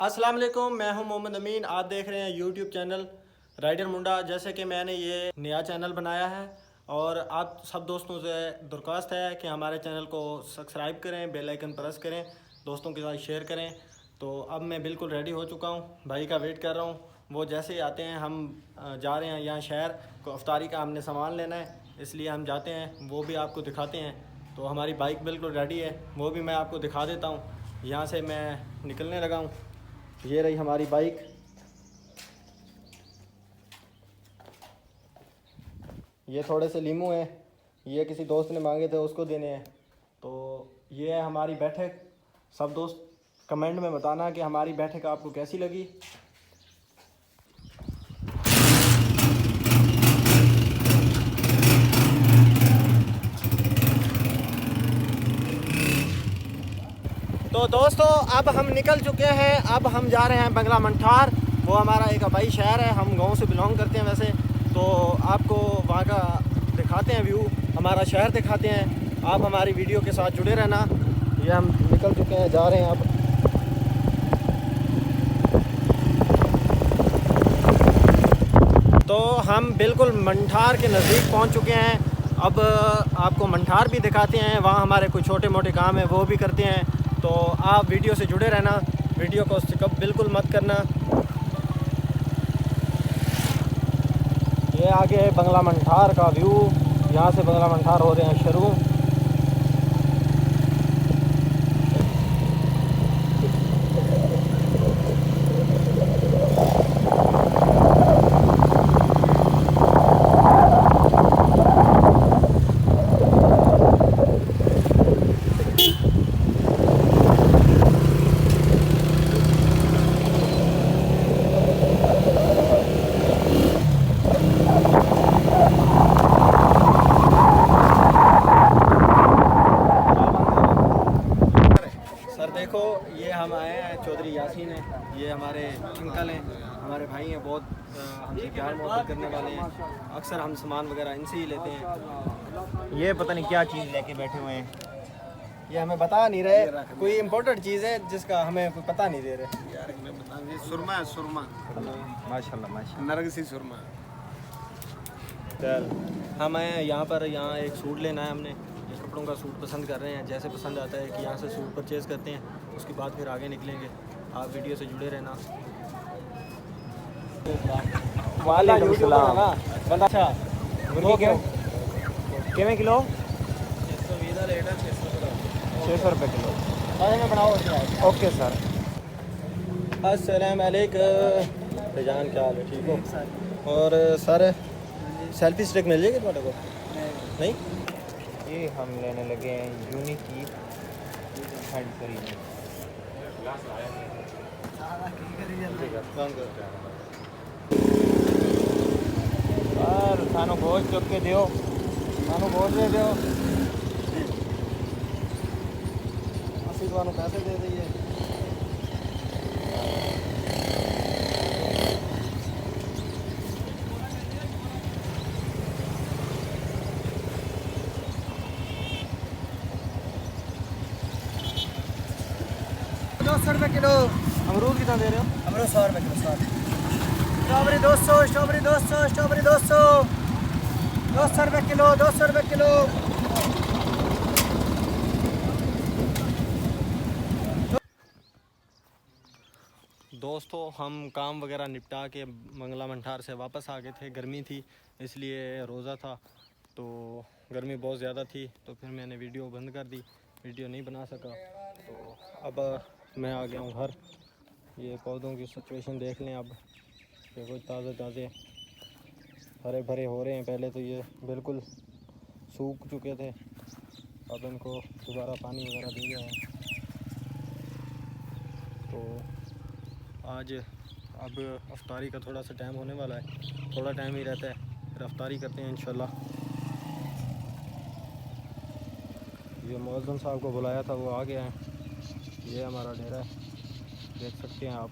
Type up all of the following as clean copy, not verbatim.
अस्सलाम वालेकुम, मैं हूं मोहम्मद अमीन। आप देख रहे हैं यूट्यूब चैनल राइडर मुंडा। जैसे कि मैंने ये नया चैनल बनाया है और आप सब दोस्तों से दरख्वास्त है कि हमारे चैनल को सब्सक्राइब करें, बेल आइकन प्रेस करें, दोस्तों के साथ शेयर करें। तो अब मैं बिल्कुल रेडी हो चुका हूं, भाई का वेट कर रहा हूं। वो जैसे ही आते हैं हम जा रहे हैं यहाँ शहर को, अफ्तारी का हमने सामान लेना है, इसलिए हम जाते हैं। वो भी आपको दिखाते हैं। तो हमारी बाइक बिल्कुल रेडी है, वो भी मैं आपको दिखा देता हूँ। यहाँ से मैं निकलने लगा हूँ। ये रही हमारी बाइक। ये थोड़े से लीमू हैं, ये किसी दोस्त ने मांगे थे, उसको देने हैं। तो ये है हमारी बैठक। सब दोस्त कमेंट में बताना कि हमारी बैठक आपको कैसी लगी। तो दोस्तों अब हम निकल चुके हैं। अब हम जा रहे हैं बंगला मंठार। वो हमारा एक आबाई शहर है, हम गांव से बिलोंग करते हैं वैसे। तो आपको वहाँ का दिखाते हैं व्यू, हमारा शहर दिखाते हैं। आप हमारी वीडियो के साथ जुड़े रहना। ये हम निकल चुके हैं, जा रहे हैं अब। तो हम बिल्कुल मंठार के नज़दीक पहुँच चुके हैं। अब आपको मंठार भी दिखाते हैं, वहाँ हमारे कुछ छोटे मोटे काम हैं वो भी करते हैं। तो आप वीडियो से जुड़े रहना, वीडियो को स्किप बिल्कुल मत करना। ये आगे है बंगला मंठार का व्यू। यहाँ से बंगला मंठार हो रहे हैं शुरू। देखो ये हम आए हैं, चौधरी यासीन है, ये हमारे अंकल हैं, हमारे भाई हैं, बहुत हमसे प्यार मोहब्बत करने वाले हैं। अक्सर हम सामान वगैरह इनसे ही लेते हैं। ये पता नहीं क्या चीज़ लेके बैठे हुए हैं, ये हमें बता नहीं रहे। कोई इम्पोर्टेंट चीज़ है जिसका हमें कोई पता नहीं दे रहे यार। मैं बता, सुरमा है, सुरमा माशाल्लाह माशाल्लाह, नरगिसी सुरमा। चल हम आए हैं यहाँ पर, यहाँ एक सूट लेना है हमने। कपड़ों का सूट पसंद कर रहे हैं, जैसे पसंद आता है कि यहाँ से सूट परचेज़ करते हैं, उसके बाद फिर आगे निकलेंगे। आप वीडियो से जुड़े रहना। वालेकुम सलाम। अच्छा मुर्गी कितने किलो? 600 रुपये किलो। Okay sir. अस्सलाम वालेकुम जान, क्या हाल है? ठीक हो? और सर सेल्फी स्टिक मिल जाएगी तुम्हारे को? नहीं, ये हम लेने लगे हैं यूनिक की हैंड करी। और सानू गोश्त चुप के दियो, सानू गोश्त दे दियो, असली तुहानू पैसे दे दईए। ₹200 किलो। अमरूद कितना दे रहे हो? अमरूद 100 रुपये किलो। 100। स्ट्रॉबेरी 200, स्ट्रॉबेरी 200, स्ट्रॉबेरी 200, 200 रुपये किलो, 200 रुपये किलो। दोस्तों हम काम वगैरह निपटा के मंगला मंठार से वापस आ गए थे। गर्मी थी इसलिए रोज़ा था, तो गर्मी बहुत ज़्यादा थी, तो फिर मैंने वीडियो बंद कर दी, वीडियो नहीं बना सका। तो अब मैं आ गया हूँ घर। ये पौधों की सिचुएशन देख लें अब, ये कुछ ताज़े ताज़े हरे भरे हो रहे हैं। पहले तो ये बिल्कुल सूख चुके थे, अब इनको दोबारा पानी वगैरह दे दिया है। तो आज अब अफ्तारी का थोड़ा सा टाइम होने वाला है, थोड़ा टाइम ही रहता है, फिर अफ्तारी करते हैं इंशाल्लाह। ये मौज़म साहब को बुलाया था, वो आ गया है। ये हमारा डेरा है, देख सकते हैं आप।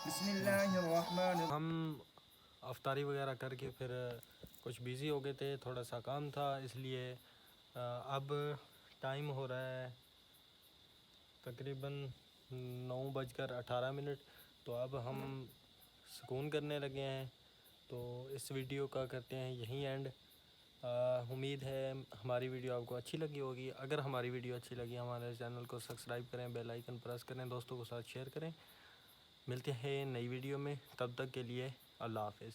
बिस्मिल्लाहिर्रहमानिर्रहीम। हम अफ्तारी वगैरह करके फिर कुछ बिज़ी हो गए थे, थोड़ा सा काम था, इसलिए अब टाइम हो रहा है तकरीबन 9:18। तो अब हम सुकून करने लगे हैं। तो इस वीडियो का करते हैं यहीं एंड। उम्मीद है हमारी वीडियो आपको अच्छी लगी होगी। अगर हमारी वीडियो अच्छी लगी हमारे चैनल को सब्सक्राइब करें, बेल आइकन प्रेस करें, दोस्तों के साथ शेयर करें। मिलते हैं नई वीडियो में, तब तक के लिए अल्लाह हाफ़िज़।